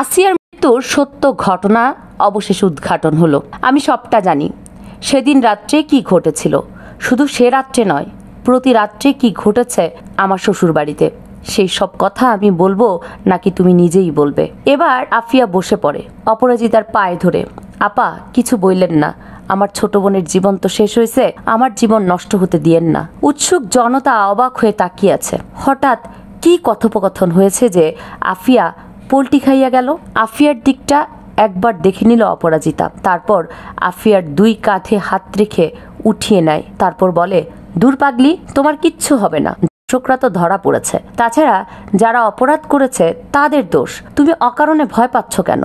আসিয়ার মৃত্যুর সত্য ঘটনা অবশেষে উদ্ঘাটন হলো। আমি সবটা জানি। সেদিন রাত্রে কি ঘটেছিল, শুধু সে রাত্রে নয়, প্রতি রাত্রে কি ঘটেছে আমার শ্বশুর বাড়িতে, সেই সব কথা আমি বলবো নাকি তুমি নিজেই বলবে? এবার আফিয়া বসে পড়ে অপরাজিতার পায়ে ধরে। আপা, কিছু বললেন না, আমার ছোট বোনের জীবন তো শেষ হয়েছে, আমার জীবন নষ্ট হতে দিয়েন না। উৎসুক জনতা অবাক হয়ে তাকিয়ে আছে। হঠাৎ কি কথোপকথন হয়েছে যে আফিয়া পোল্টি খাইয়া গেল? আফিয়ার দিকটা একবার দেখে নিল অপরাজিতা, তারপর আফিয়ার দুই কাঁধে হাত রেখে উঠিয়ে নেয়। তারপর বলে, দূর পাগলি, তোমার কিচ্ছু হবে না, দর্শকরা তো ধরা পড়েছে, তাছাড়া যারা অপরাধ করেছে তাদের দোষ, তুমি অকারণে ভয় পাচ্ছ কেন?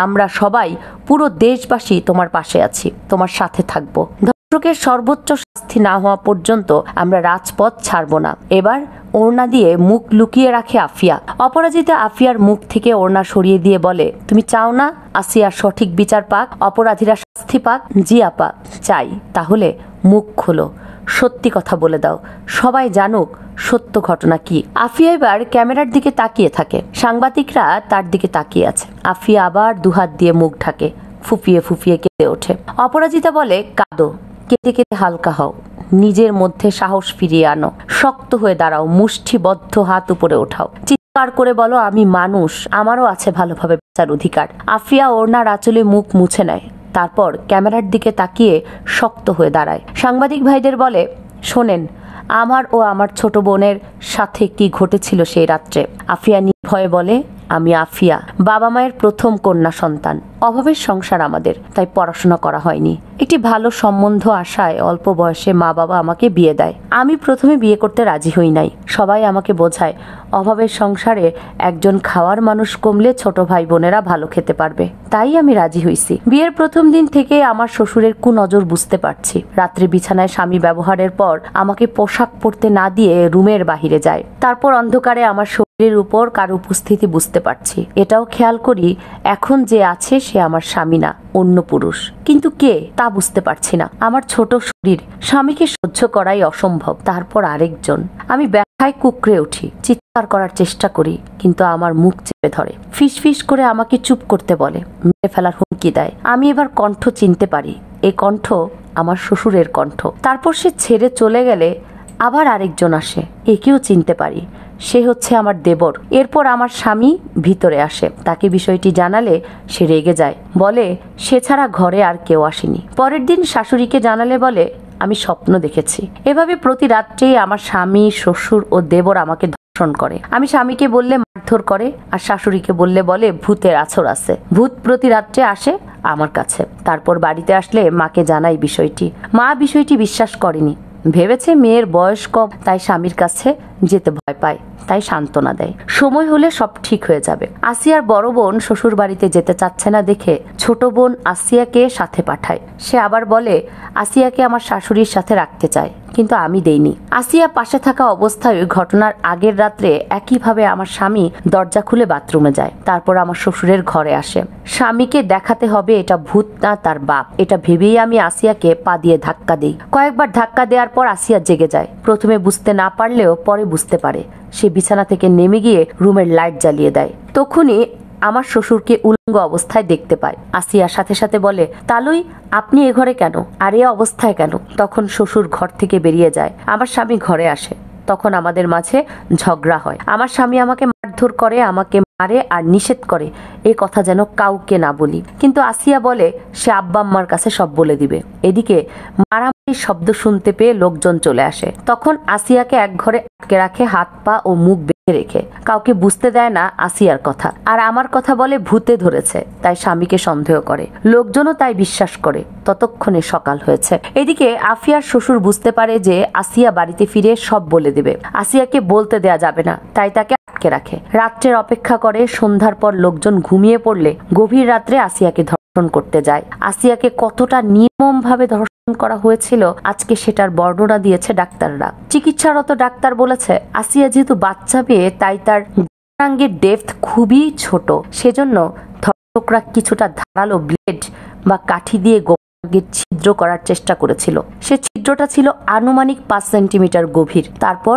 আমরা সবাই, পুরো দেশবাসী তোমার পাশে আছি, তোমার সাথে থাকবো। দর্শকের সর্বোচ্চ শাস্তি না হওয়া পর্যন্ত আমরা রাজপথ ছাড়ব না। এবার ওড়না দিয়ে মুখ লুকিয়ে রাখে আফিয়া। অপরাজিতা আফিয়ার মুখ থেকে ওড়না সরিয়ে দিয়ে বলে, তুমি চাও না আসিয়ার সঠিক বিচার পাক, অপরাধীরা শাস্তি পাক? জি আপা, চাই। তাহলে মুখ খোলো, সত্যি কথা বলে দাও, সবাই জানুক সত্য ঘটনা কি। আফিয়া এবার ক্যামেরার দিকে তাকিয়ে থাকে। সাংবাদিকরা তার দিকে তাকিয়ে আছে। আফিয়া আবার দুহাত দিয়ে মুখ ঢাকে, ফুপিয়ে ফুপিয়ে কেঁদে ওঠে। অপরাজিতা বলে, কাঁদো, কেঁদে কেঁদে হালকা হও, নিজের মধ্যে সাহস ফিরিয়ে আনো, শক্ত হয়ে দাঁড়াও, মুষ্টিবদ্ধ হাত উপরে ওঠাও, চিৎকার করে বলো, আমি মানুষ, আমারও আছে ভালোভাবে বাঁচার অধিকার। আফিয়া ওড়নার আঁচলে মুখ মুছে নেয়, তারপর ক্যামেরার দিকে তাকিয়ে শক্ত হয়ে দাঁড়ায়। সাংবাদিক ভাইদের বলে, শোনেন, আমার ও আমার ছোট বোনের সাথে কি ঘটেছিল সেই রাত্রে। আফিয়া নির্ভয়ে বলে, আমি আফিয়া, বাবা মায়ের প্রথম কন্যা সন্তান, অভাবের সংসার আমাদের, তাই পড়াশোনা করা হয়নি। একটি ভালো সম্বন্ধ আশায় অল্প বয়সে মা বাবা আমাকে বিয়ে দেয়। আমি প্রথমে বিয়ে করতে রাজি হই নাই। সবাই আমাকে বোঝায়, অভাবের সংসারে একজন খাওয়ার মানুষ কমলে ছোট ভাই বোনেরা ভালো খেতে পারবে, তাই আমি রাজি হইছি। বিয়ের প্রথম দিন থেকে আমার শ্বশুরের কুনজর বুঝতে পারছি। রাত্রে বিছানায় স্বামী ব্যবহারের পর আমাকে পোশাক পরতে না দিয়ে রুমের বাহিরে যায়। তারপর অন্ধকারে আমার শরীরের উপর কার উপস্থিতি বুঝতে পারছি। এটাও খেয়াল করি, এখন যে আছে সে আমার স্বামী না, অন্য পুরুষ। কিন্তু কে তা বুঝতে পারছি না। আমার ছোট শরীর, স্বামীকে সহ্য করাই অসম্ভব, তারপর আরেকজন। আমি ব্যথায় কুকড়ে উঠি, চিৎকার করার চেষ্টা করি, কিন্তু আমার মুখ চেপে ধরে, ফিস ফিস করে আমাকে চুপ করতে বলে, মেরে ফেলার হুমকি দেয়। আমি এবার কণ্ঠ চিনতে পারি, এই কণ্ঠ আমার শ্বশুরের কণ্ঠ। তারপর সে ছেড়ে চলে গেলে আবার আরেকজন আসে, একেও চিনতে পারি, সে হচ্ছে আমার দেবর। এরপর আমার স্বামী ভিতরে আসে, তাকে বিষয়টি জানালে সে রেগে যায়, বলে সে ছাড়া ঘরে আর কেউ আসেনি। পরের দিন শাশুড়িকে জানালে বলে, আমি স্বপ্ন দেখেছি। এভাবে প্রতি রাত্রেই আমার স্বামী, শ্বশুর ও দেবর আমাকে ধর্ষণ করে। আমি স্বামীকে বললে মারধর করে, আর শাশুড়িকে বললে বলে ভূতের আছর আছে। ভূত প্রতি রাত্রে আসে আমার কাছে। তারপর বাড়িতে আসলে মাকে জানাই বিষয়টি। মা বিষয়টি বিশ্বাস করেনি, ভেবেছে মেয়ের বয়স কম, তাই স্বামীর কাছে যেতে ভয় পায়, তাই সান্ত্বনা দেয়, সময় হলে সব ঠিক হয়ে যাবে। আসিয়ার বড় বোন শ্বশুর বাড়িতে যেতে চাচ্ছে না দেখে ছোট বোন আসিয়াকে সাথে পাঠায়। সে আবার বলে, আসিয়াকে আমার শাশুড়ির সাথে রাখতে চায়, কিন্তু আমি দেইনি। আসিয়া পাশে থাকা অবস্থায় ঘটনার আগের রাত্রে একইভাবে আমার স্বামী দরজা খুলে বাথরুমে যায়। তারপর আমার শ্বশুরের ঘরে আসে। স্বামীকে দেখাতে হবে এটা ভূত না তার বাপ, এটা ভেবেই আমি আসিয়াকে পা দিয়ে ধাক্কা দিই। কয়েকবার ধাক্কা দেওয়ার পর আসিয়া জেগে যায়। প্রথমে বুঝতে না পারলেও পরে বুঝতে পারে। সে বিছানা থেকে নেমে গিয়ে রুমের লাইট জ্বালিয়ে দেয়। তখনই আমার শ্বশুরকে উলঙ্গ অবস্থায় দেখতে পায়। আসিয়ার সাথে সাথে বলে, তালুই, আপনি এ ঘরে কেন, আর এ অবস্থায় কেন? তখন শ্বশুর ঘর থেকে বেরিয়ে যায়। আমার স্বামী ঘরে আসে। তখন আমাদের মাঝে ঝগড়া হয়। আমার স্বামী আমাকে মারধর করে, আমাকে মারে আর নিষেধ করে এ কথা যেন কাউকে না বলি। কিন্তু আসিয়া বলে সে আব্বা আম্মার কাছে সব বলে দিবে। এদিকে মারামারির শব্দ শুনতে পেয়ে লোকজন চলে আসে। তখন আসিয়াকে এক ঘরে আটকে রাখে, হাত পা ও মুখ বেঁধে রেখে। কাউকে বুঝতে দেয় না আসিয়ার কথা। আর আমার কথা বলে ভূতে ধরেছে, তাই স্বামীকে সন্দেহ করে। লোকজনও তাই বিশ্বাস করে। ততক্ষণে সকাল হয়েছে। এদিকে আফিয়ার শ্বশুর বুঝতে পারে যে আসিয়া বাড়িতে ফিরে সব বলে দিবে। আসিয়াকে বলতে দেয়া যাবে না, তাই তাকে আটকে রাখে। রাত্রের অপেক্ষা করে। সন্ধ্যার পর লোকজন ঘুমিয়ে পড়লে গভীর রাত্রে আসিয়াকে ধর্ষণ করতে যায়। আসিয়াকে কতটা নির্মম ভাবে ধর্ষণ করা হয়েছিল আজকে সেটার বর্ণনা দিয়েছে ডাক্তাররা। চিকিৎসারত ডাক্তার বলেছে, আসিয়া যেহেতু বাচ্চা পেয়ে তাই তার যৌনাঙ্গের ডেপথ খুবই ছোট, সেজন্য ধর্ষকরা কিছুটা ধারালো ব্লেড বা কাঠি দিয়ে যৌনাঙ্গের ছিদ্র করার চেষ্টা করেছিল। সে ছিদ্রটা ছিল আনুমানিক 5 সেন্টিমিটার গভীর। তারপর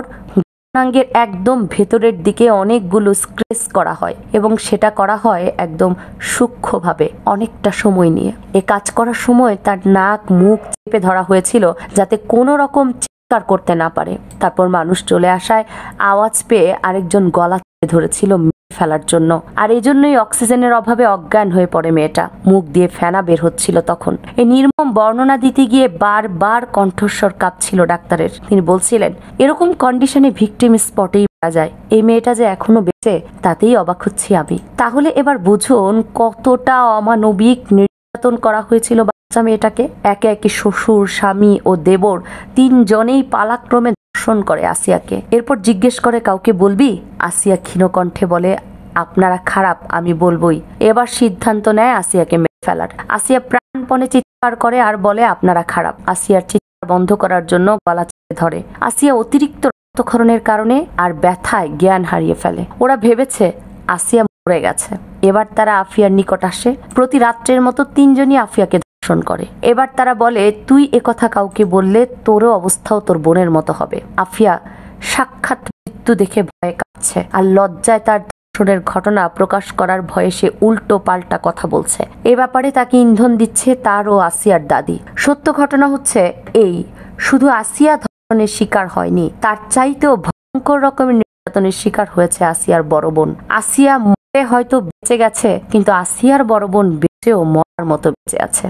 যৌনাঙ্গের একদম ভেতরের দিকে অনেকগুলো স্ক্রেচ করা হয় এবং সেটা করা হয় একদম সূক্ষ্মভাবে অনেকটা সময় নিয়ে। এ কাজ করার সময় তার নাক মুখ চেপে ধরা হয়েছিল যাতে কোনো রকম চিৎকার করতে না পারে। তারপর মানুষ চলে আসায় আওয়াজ পেয়ে আরেকজন গলা ধরেছিল ফেলার জন্য, আর এই জন্যই অক্সিজেনের অভাবে অজ্ঞান হয়ে পড়ে মেয়েটা। মুখ দিয়ে ফেনা বের হচ্ছিল তখন। এই নির্মম বর্ণনা দিতে গিয়ে বারবার কণ্ঠস্বর কাঁপছিল ডাক্তারের। তিনি বলছিলেন, এরকম কন্ডিশনে ভিকটিম স্পটেই মারা যায়। এই মেয়েটা যে এখনো বেঁচে, তাতেই অবাক হচ্ছি আমি। তাহলে এবার বুঝুন কতটা অমানবিক নির্যাতন করা হয়েছিল বাচ্চা মেয়েটাকে। একে একে শ্বশুর, স্বামী ও দেবর তিনজনেই পালাক্রমে ধর্ষণ করে আসিয়াকে। এরপর জিজ্ঞেস করে, কাউকে বলবি? আসিয়া ক্ষীণ কণ্ঠে বলে, আপনারা খারাপ, আমি বলবই। এবার সিদ্ধান্ত নেয় আসিয়াকে মেরে ফেলার। আসিয়া প্রাণপণে চিৎকার করে আর বলে, আপনারা খারাপ। আসিয়ার চিৎকার বন্ধ করার জন্য গলা চেপে ধরে। আসিয়া অতিরিক্ত রক্তক্ষরণের কারণে আর ব্যথায় জ্ঞান হারিয়ে ফেলে। ওরা ভেবেছে আসিয়া মরে গেছে। এবার তারা আফিয়ার নিকট আসে। প্রতি রাত্রের মতো তিনজনই আফিয়াকে ধর্ষণ করে। এবার তারা বলে, তুই একথা কাউকে বললে তোরও অবস্থাও তোর বোনের মতো হবে। আফিয়া সাক্ষাৎ মৃত্যু দেখে ভয়ে কাঁপছে আর লজ্জায় তার ধর্ষণের ঘটনা প্রকাশ করার ভয়ে সে উল্টো পাল্টা কথা বলছে। এ ব্যাপারে তাকে ইন্ধন দিচ্ছে তার ও আসিয়ার দাদি। সত্য ঘটনা হচ্ছে এই, শুধু আসিয়া ধর্ষণের শিকার হয়নি, তার চাইতেও ভয়ঙ্কর রকমের নির্যাতনের শিকার হয়েছে আসিয়ার বড় বোন। আসিয়া মরে হয়তো বেঁচে গেছে, কিন্তু আসিয়ার বড় বোন বেঁচেও মরার মতো বেঁচে আছে।